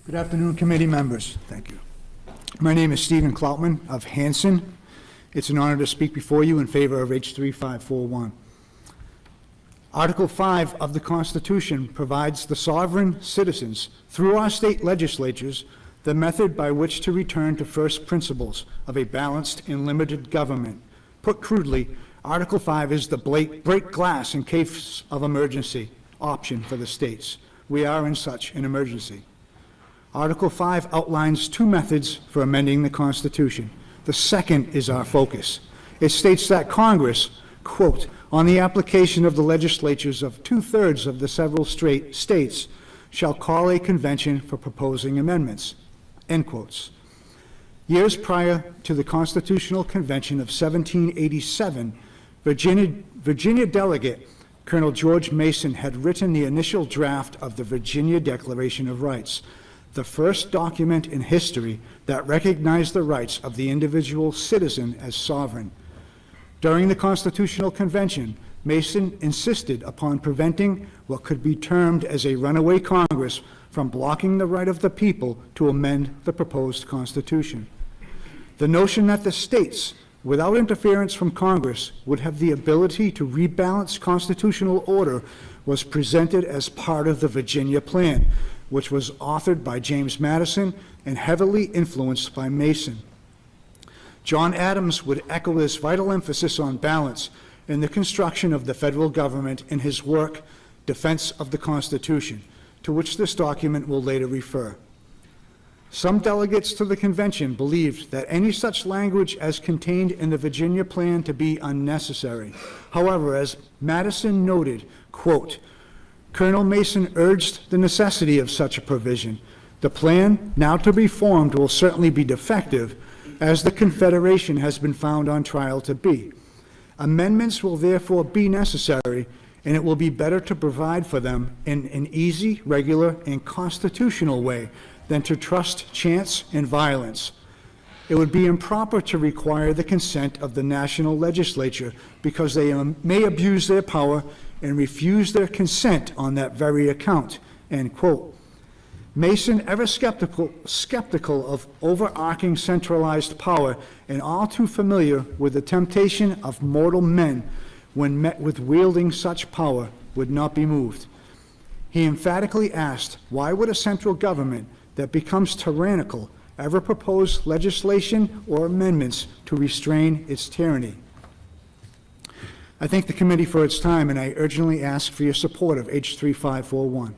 Good afternoon, committee members. Thank you. My name is Stephen Kloutman of Hanson. It's an honor to speak before you in favor of H3541. Article 5 of the Constitution provides the sovereign citizens, through our state legislatures, the method by which to return to first principles of a balanced and limited government. Put crudely, Article 5 is the break glass in case of emergency option for the states. We are in such an emergency. Article 5 outlines two methods for amending the Constitution. The second is our focus. It states that Congress, quote, on the application of the legislatures of 2/3 of the several states, shall call a convention for proposing amendments, end quotes. Years prior to the Constitutional Convention of 1787, Virginia delegate Colonel George Mason had written the initial draft of the Virginia Declaration of Rights, the first document in history that recognized the rights of the individual citizen as sovereign. During the Constitutional Convention, Mason insisted upon preventing what could be termed as a runaway Congress from blocking the right of the people to amend the proposed Constitution. The notion that the states, without interference from Congress, would have the ability to rebalance constitutional order was presented as part of the Virginia Plan, which was authored by James Madison and heavily influenced by Mason. John Adams would echo this vital emphasis on balance in the construction of the federal government in his work, Defense of the Constitution, to which this document will later refer. Some delegates to the convention believed that any such language as contained in the Virginia Plan to be unnecessary. However, as Madison noted, quote, Colonel Mason urged the necessity of such a provision. The plan now to be formed will certainly be defective, as the Confederation has been found on trial to be. Amendments will therefore be necessary, and it will be better to provide for them in an easy, regular, and constitutional way than to trust chance and violence. It would be improper to require the consent of the national legislature because they may abuse their power and refuse their consent on that very account, end quote. Mason, ever skeptical of overarching centralized power and all too familiar with the temptation of mortal men when met with wielding such power, would not be moved. He emphatically asked, why would a central government that becomes tyrannical ever propose legislation or amendments to restrain its tyranny? I thank the committee for its time, and I urgently ask for your support of H3541.